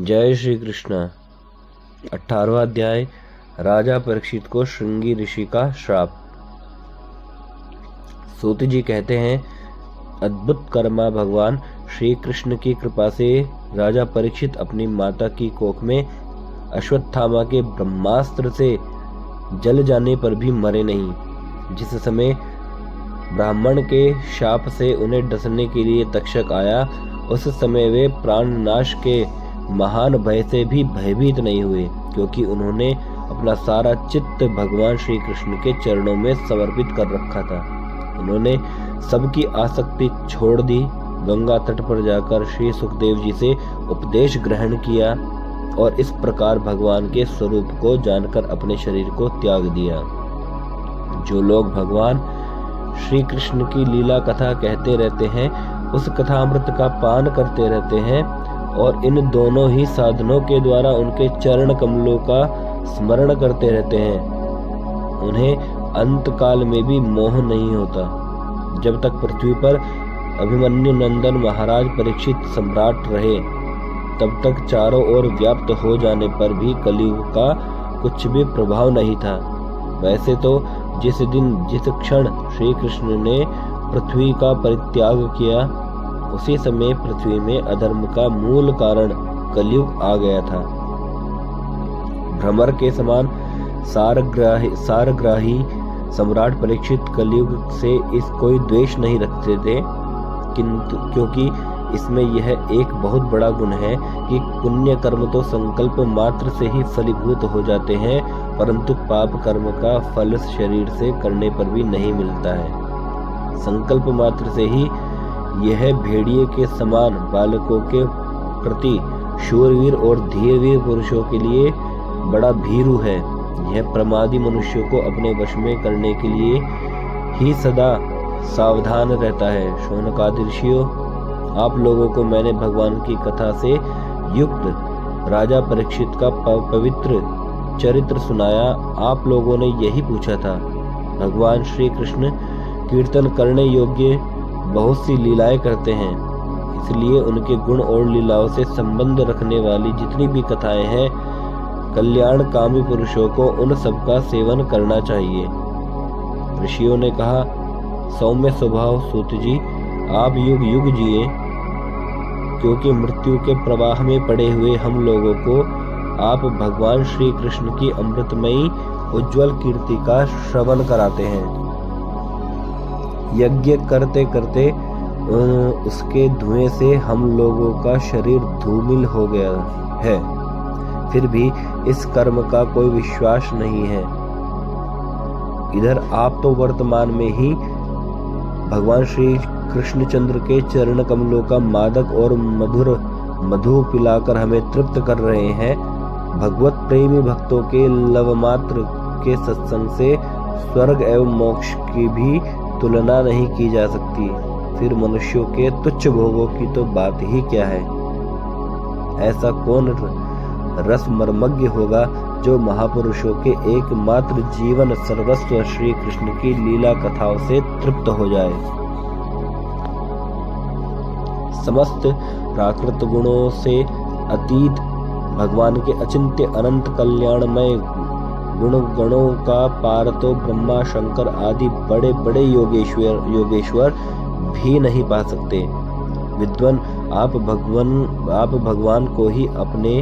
जय श्री कृष्ण। 18वां अध्याय। राजा परीक्षित को श्रृंगी ऋषि का श्राप। सूत जी कहते हैं, अद्भुत कर्मा भगवान श्री कृष्ण की कृपा से राजा परीक्षित अपनी माता की कोख में अश्वत्थामा के ब्रह्मास्त्र से जल जाने पर भी मरे नहीं। जिस समय ब्राह्मण के शाप से उन्हें डसने के लिए तक्षक आया, उस समय वे प्राणनाश के महान भय से भी भयभीत नहीं हुए, क्योंकि उन्होंने अपना सारा चित्त भगवान श्री कृष्ण के चरणों में समर्पित कर रखा था। उन्होंने सबकी आसक्ति छोड़ दी, गंगा तट पर जाकर श्री सुखदेव जी से उपदेश ग्रहण किया और इस प्रकार भगवान के स्वरूप को जानकर अपने शरीर को त्याग दिया। जो लोग भगवान श्री कृष्ण की लीला कथा कहते रहते हैं, उस कथामृत का पान करते रहते हैं और इन दोनों ही साधनों के द्वारा उनके चरण कमलों का स्मरण करते रहते हैं, उन्हें अंत काल में भी मोह नहीं होता। जब तक पृथ्वी पर अभिमन्यु नंदन महाराज परीक्षित सम्राट रहे, तब तक चारों ओर व्याप्त हो जाने पर भी कलयुग का कुछ भी प्रभाव नहीं था। वैसे तो जिस दिन जिस क्षण श्री कृष्ण ने पृथ्वी का परित्याग किया, उसी समय पृथ्वी में अधर्म का मूल कारण कलयुग आ गया था। भ्रमर के समान सारग्राही सम्राट परीक्षित कलयुग से इस कोई द्वेष नहीं रखते थे, किंतु क्योंकि इसमें यह एक बहुत बड़ा गुण है कि पुण्य कर्म तो संकल्प मात्र से ही फलीभूत हो जाते हैं, परंतु पाप कर्म का फल शरीर से करने पर भी नहीं मिलता है। संकल्प मात्र से ही यह भेड़िए के समान बालकों के प्रति शूरवीर और धीरवीर पुरुषों के लिए बड़ा भीरू है। यह प्रमादी मनुष्यों को अपने वश में करने के लिए ही सदा सावधान रहता है। शौनकादि ऋषियों, आप लोगों को मैंने भगवान की कथा से युक्त राजा परीक्षित का पवित्र चरित्र सुनाया। आप लोगों ने यही पूछा था। भगवान श्री कृष्ण कीर्तन करने योग्य बहुत सी लीलाएं करते हैं, इसलिए उनके गुण और लीलाओं से संबंध रखने वाली जितनी भी कथाएं हैं, कल्याणकामी पुरुषों को उन सब का सेवन करना चाहिए। ऋषियों ने कहा, सौम्य स्वभाव सूत जी, आप युग युग जिए, क्योंकि मृत्यु के प्रवाह में पड़े हुए हम लोगों को आप भगवान श्री कृष्ण की अमृतमयी उज्जवल कीर्ति का श्रवण कराते हैं। यज्ञ करते करते उसके धुएं से हम लोगों का शरीर धूमिल हो गया है, फिर भी इस कर्म का कोई विश्वास नहीं है। इधर आप तो वर्तमान में ही भगवान श्री कृष्णचंद्र के चरण कमलों का मादक और मधुर मधु पिलाकर हमें तृप्त कर रहे हैं। भगवत प्रेमी भक्तों के लवमात्र के सत्संग से स्वर्ग एवं मोक्ष की भी तुलना नहीं की जा सकती, फिर मनुष्यों के तुच्छ भोगों की तो बात ही क्या है। ऐसा कौन रस मर्मज्ञ होगा जो महापुरुषों के एकमात्र जीवन सर्वस्व श्री कृष्ण की लीला कथाओं से तृप्त हो जाए। समस्त प्राकृत गुणों से अतीत भगवान के अचिंत्य अनंत कल्याणमय गुणों का पार तो ब्रह्मा शंकर आदि बड़े बड़े योगेश्वर भी नहीं पा सकते। विद्वान, आप भगवान को ही अपने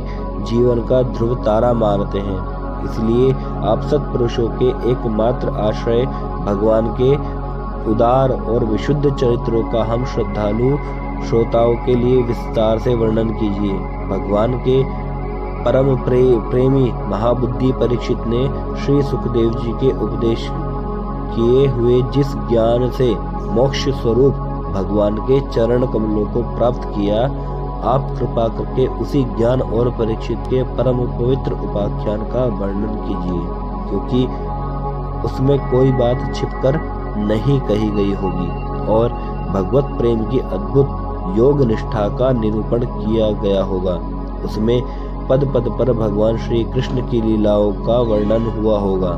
जीवन का ध्रुव तारा मानते हैं, इसलिए आप सत्पुरुषों के एकमात्र आश्रय भगवान के उदार और विशुद्ध चरित्रों का हम श्रद्धालु श्रोताओं के लिए विस्तार से वर्णन कीजिए। भगवान के परम प्रेमी महाबुद्धि परीक्षित ने श्री सुखदेव जी के उपदेश किए हुए जिस ज्ञान से मोक्ष स्वरूप भगवान के चरण कमलों को प्राप्त किया, आप कृपा करके उसी ज्ञान और परीक्षित के परम पवित्र उपाख्यान का वर्णन कीजिए, क्योंकि उसमें कोई बात छिपकर नहीं कही गई होगी और भगवत प्रेम की अद्भुत योग निष्ठा का निरूपण किया गया होगा। उसमें पद पद पर भगवान श्री कृष्ण की लीलाओं का वर्णन हुआ होगा।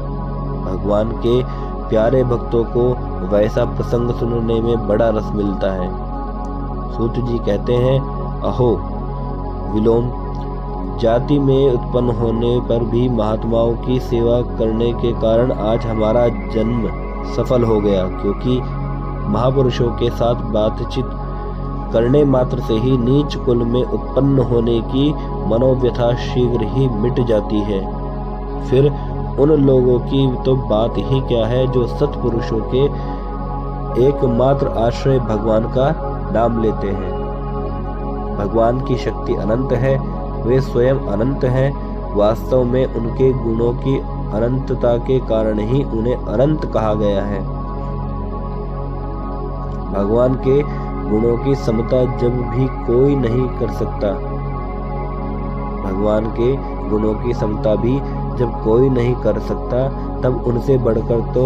भगवान के प्यारे भक्तों को वैसा प्रसंग सुनने में बड़ा रस मिलता है। सूत जी कहते हैं, अहो विलोम, जाति में उत्पन्न होने पर भी महात्माओं की सेवा करने के कारण आज हमारा जन्म सफल हो गया, क्योंकि महापुरुषों के साथ बातचीत करने मात्र से ही नीच कुल में उत्पन्न होने की मनोव्यथा शीघ्र ही मिट जाती है। फिर उन लोगों की तो बात ही क्या है जो सत्पुरुषों के एकमात्र आश्रय भगवान का नाम लेते हैं। भगवान की शक्ति अनंत है, वे स्वयं अनंत हैं। वास्तव में उनके गुणों की अनंतता के कारण ही उन्हें अनंत कहा गया है। भगवान के गुणों की समता जब भी कोई नहीं कर सकता, भगवान के गुणों की समता भी जब कोई नहीं कर सकता, तब उनसे बढ़कर तो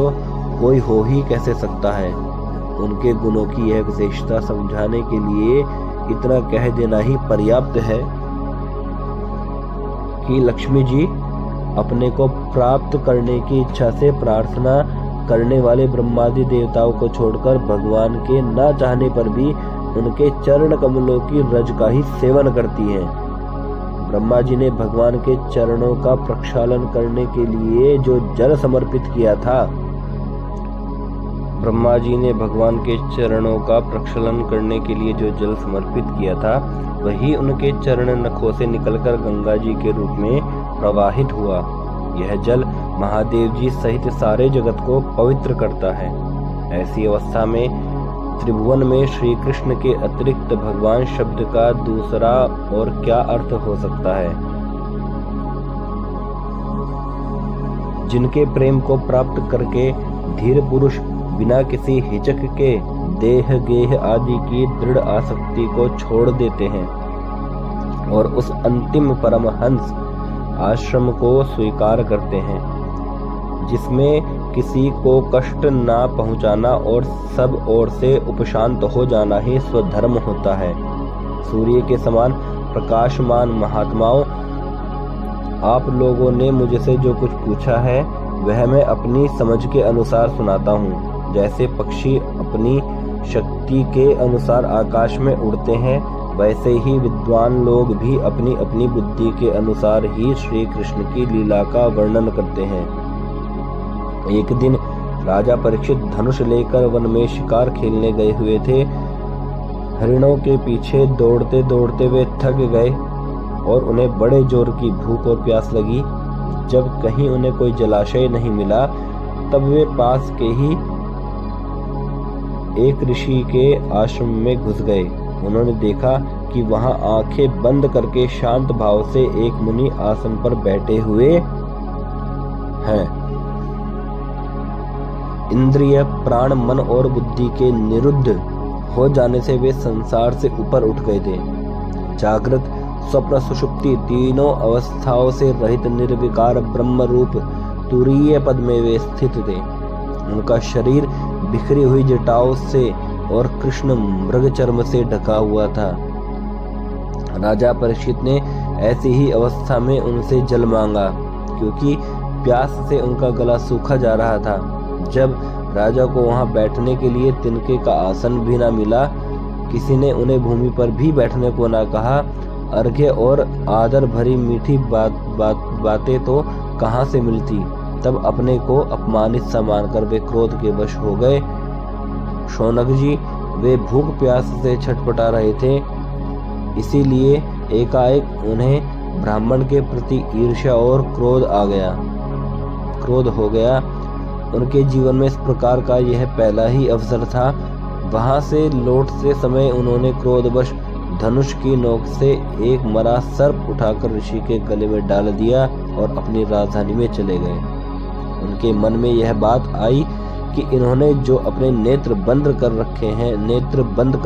कोई हो ही कैसे सकता है। उनके गुणों की यह विशेषता समझाने के लिए इतना कह देना ही पर्याप्त है कि लक्ष्मी जी अपने को प्राप्त करने की इच्छा से प्रार्थना करने वाले ब्रह्मादि देवताओं को छोड़कर भगवान के न चाहने पर भी उनके चरण कमलों की रज का ही सेवन करती हैं। ब्रह्मा जी ने भगवान के चरणों का प्रक्षालन करने के लिए जो जल समर्पित किया था, ब्रह्मा जी ने भगवान के चरणों का प्रक्षालन करने के लिए जो जल समर्पित किया था, वही उनके चरण नखों से निकलकर गंगा जी के रूप में प्रवाहित हुआ। यह जल महादेव जी सहित सारे जगत को पवित्र करता है। ऐसी अवस्था में त्रिभुवन में श्री कृष्ण के अतिरिक्त भगवान शब्द का दूसरा और क्या अर्थ हो सकता है। जिनके प्रेम को प्राप्त करके धीर पुरुष बिना किसी हिचक के देह गेह आदि की दृढ़ आसक्ति को छोड़ देते हैं और उस अंतिम परमहंस आश्रम को स्वीकार करते हैं, जिसमें किसी को कष्ट ना पहुंचाना और सब ओर से उपशांत हो जाना ही स्वधर्म होता है। सूर्य के समान प्रकाशमान महात्माओं, आप लोगों ने मुझसे जो कुछ पूछा है वह मैं अपनी समझ के अनुसार सुनाता हूँ। जैसे पक्षी अपनी शक्ति के अनुसार आकाश में उड़ते हैं, वैसे ही विद्वान लोग भी अपनी अपनी बुद्धि के अनुसार ही श्री कृष्ण की लीला का वर्णन करते हैं। एक दिन राजा परीक्षित धनुष लेकर वन में शिकार खेलने गए हुए थे। हरिणों के पीछे दौड़ते दौड़ते वे थक गए और उन्हें बड़े जोर की भूख और प्यास लगी। जब कहीं उन्हें कोई जलाशय नहीं मिला, तब वे पास के ही एक ऋषि के आश्रम में घुस गए। उन्होंने देखा कि वहां आंखें बंद करके शांत भाव से एक मुनि आसन पर बैठे हुए हैं। इंद्रिय, प्राण, मन और बुद्धि के निरुद्ध हो जाने से वे संसार से ऊपर उठ गए थे। जागृत, स्वप्न, सुषुप्ति तीनों अवस्थाओं से रहित निर्विकार ब्रह्म रूप तुरीय पद में वे स्थित थे। उनका शरीर बिखरी हुई जटाओं से और कृष्ण मृग चर्म से ढका हुआ था। राजा परीक्षित ने ऐसी ही अवस्था में उनसे जल मांगा, क्योंकि प्यास से उनका गला सूखा जा रहा था। जब राजा को वहां बैठने के लिए तिनके का आसन भी न मिला, किसी ने उन्हें भूमि पर भी बैठने को न कहा। अर्घ्य और आदर भरी मीठी बातें तो कहाँ से मिलती। तब अपने को अपमानित सा मानकर वे क्रोध के वश हो गए। शौनक जी, वे भूख प्यास से छटपटा रहे थे, इसीलिए एकाएक उन्हें ब्राह्मण के प्रति ईर्ष्या और क्रोध हो गया। उनके जीवन में इस प्रकार का यह पहला ही अवसर था। वहां से लौटते समय उन्होंने क्रोधवश धनुष की नोक से एक मरा सर्प उठाकर ऋषि के गले में डाल दिया और अपनी राजधानी में चले गए। उनके मन में यह बात आई कि इन्होंने जो अपने नेत्र बंद कर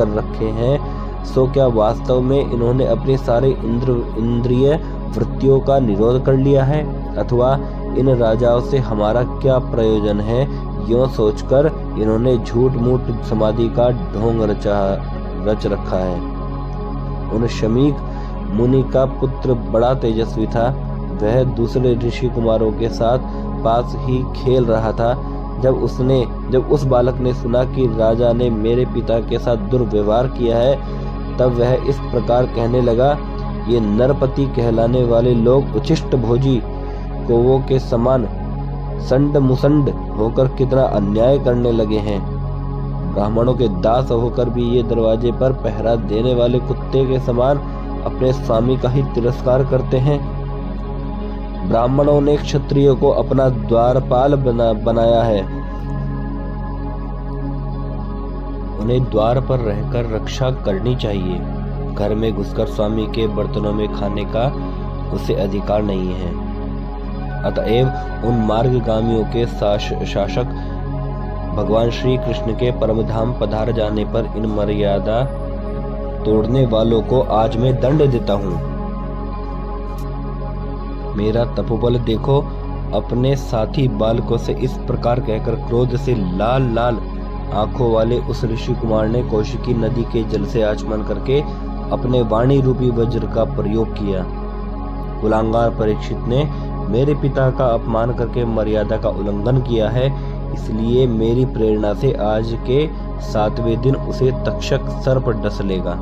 रखे हैं, सो क्या वास्तव में इन्होंने अपने सारे इंद्रिय वृत्तियों का निरोध कर लिया है, अथवा इन राजाओं से हमारा क्या प्रयोजन है। यूं सोचकर इन्होंने झूठ मूठ समाधि का ढोंग रच रखा है। उन शमीक मुनि का पुत्र बड़ा तेजस्वी था। वह दूसरे ऋषि कुमारों के साथ पास ही खेल रहा था। जब उस बालक ने सुना कि राजा ने मेरे पिता के साथ दुर्व्यवहार किया है, तब वह इस प्रकार कहने लगा, ये नरपति कहलाने वाले लोग उच्छिष्ट भोजी कौवों के समान संड मुसंड होकर कितना अन्याय करने लगे हैं। ब्राह्मणों के दास होकर भी ये दरवाजे पर पहरा देने वाले कुत्ते के समान अपने स्वामी का ही तिरस्कार करते हैं। ब्राह्मणों ने क्षत्रियों को अपना द्वारपाल बनाया है। उन्हें द्वार पर रहकर रक्षा करनी चाहिए। घर में घुसकर स्वामी के बर्तनों में खाने का उसे अधिकार नहीं है। अतएव उन मार्गगामियों के शासक भगवान श्री कृष्ण के परमधाम पधार जाने पर इन मर्यादा तोड़ने वालों को आज मैं दंड देता हूँ। मेरा तपोबल देखो। अपने साथी बालकों से इस प्रकार कहकर क्रोध से लाल लाल आंखों वाले उस ऋषि कुमार ने कौशिकी नदी के जल से आचमन करके अपने वाणी रूपी वज्र का प्रयोग किया। कुलांगार परीक्षित ने मेरे पिता का अपमान करके मर्यादा का उल्लंघन किया है, इसलिए मेरी प्रेरणा से आज के 7वें दिन उसे तक्षक सर्प डस लेगा।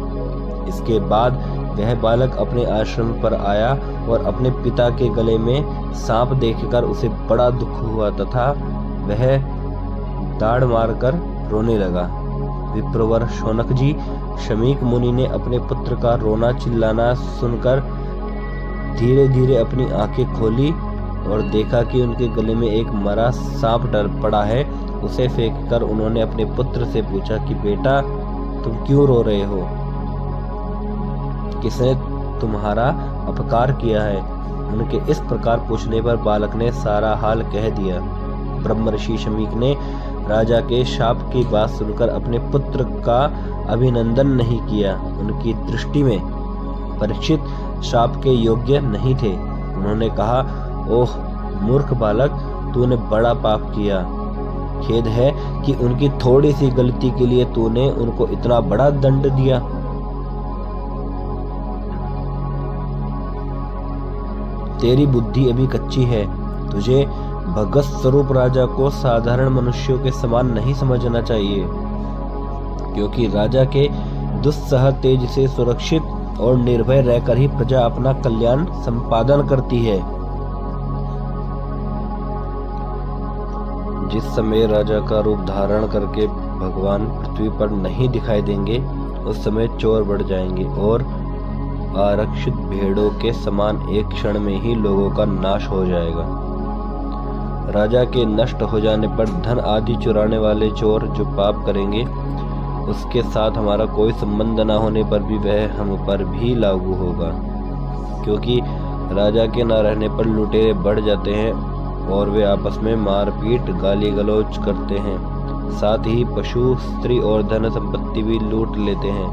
इसके बाद वह बालक अपने आश्रम पर आया और अपने पिता के गले में सांप देखकर उसे बड़ा दुख हुआ तथा वह दाढ़ मारकर रोने लगा। विप्रवर शौनक जी, शमीक मुनि ने अपने पुत्र का रोना चिल्लाना सुनकर धीरे धीरे अपनी आंखें खोली और देखा कि उनके गले में एक मरा सांप पड़ा है। उसे फेंककर उन्होंने अपने पुत्र से पूछा कि बेटा, तुम क्यों रो रहे हो? किसने तुम्हारा अपकार किया है? उनके इस प्रकार पूछने पर बालक ने सारा हाल कह दिया। ब्रह्म ऋषि शमीक ने राजा के शाप की बात सुनकर अपने पुत्र का अभिनंदन नहीं किया। उनकी दृष्टि में परीक्षित शाप के योग्य नहीं थे। उन्होंने कहा, ओह मूर्ख बालक, तूने बड़ा पाप किया। खेद है कि उनकी थोड़ी सी गलती के लिए तूने उनको इतना बड़ा दंड दिया। तेरी बुद्धि अभी कच्ची है। तुझे भगत स्वरूप राजा को साधारण मनुष्यों के समान नहीं समझना चाहिए, क्योंकि राजा के दुस्सह तेज से सुरक्षित और निर्भय रहकर ही प्रजा अपना कल्याण संपादन करती है। जिस समय राजा का रूप धारण करके भगवान पृथ्वी पर नहीं दिखाई देंगे, उस समय चोर बढ़ जाएंगे और आरक्षित भेड़ों के समान एक क्षण में ही लोगों का नाश हो जाएगा। राजा के नष्ट हो जाने पर धन आदि चुराने वाले चोर जो पाप करेंगे, उसके साथ हमारा कोई संबंध न होने पर भी वह हम पर भी लागू होगा, क्योंकि राजा के न रहने पर लुटेरे बढ़ जाते हैं और वे आपस में मारपीट गाली गलौज करते हैं। साथ ही पशु, स्त्री और धन संपत्ति भी लूट लेते हैं।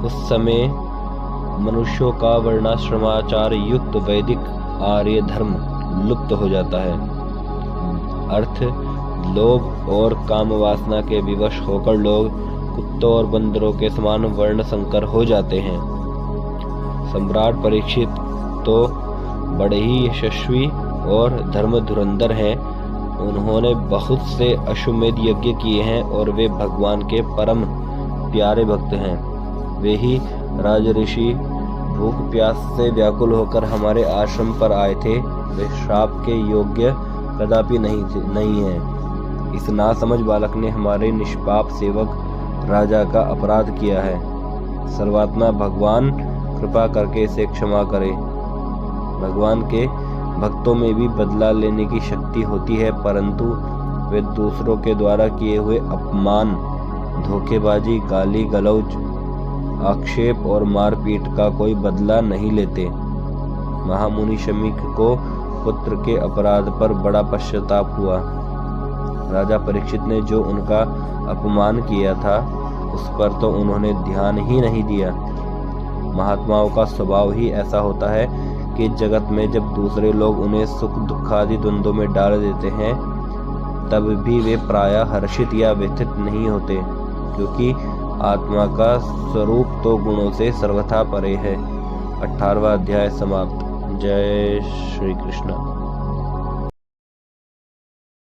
उस समय मनुष्यों का वर्णाश्रमाचार युक्त वैदिक आर्य धर्म लुप्त हो जाता है। अर्थ, लोभ और काम वासना के विवश होकर लोग कुत्तों और बंदरों के समान वर्ण संकर हो जाते हैं। सम्राट परीक्षित तो बड़े ही यशस्वी और धर्म धुरंधर हैं। उन्होंने बहुत से अश्वमेध यज्ञ किए हैं और वे भगवान के परम प्यारे भक्त हैं। वे ही राजऋषि भूख प्यास से व्याकुल होकर हमारे आश्रम पर आए थे। वे श्राप के योग्य कदापि नहीं है। इस नासमझ बालक ने हमारे निष्पाप सेवक राजा का अपराध किया है। सर्वात्मा भगवान कृपा करके इसे क्षमा करे। भगवान के भक्तों में भी बदला लेने की शक्ति होती है, परंतु वे दूसरों के द्वारा किए हुए अपमान, धोखेबाजी, गाली गलौज, आक्षेप और मारपीट का कोई बदला नहीं लेते। महामुनि शमीक को पुत्र के अपराध पर बड़ा पश्चाताप हुआ। राजा परीक्षित ने जो उनका अपमान किया था, उस पर तो उन्होंने ध्यान ही नहीं दिया। महात्माओं का स्वभाव ही ऐसा होता है कि जगत में जब दूसरे लोग उन्हें सुख दुखादि द्वंद्वों में डाल देते हैं, तब भी वे प्रायः हर्षित या व्यथित नहीं होते, क्योंकि आत्मा का स्वरूप तो गुणों से सर्वथा परे है। 18वां अध्याय समाप्त। जय श्री कृष्ण।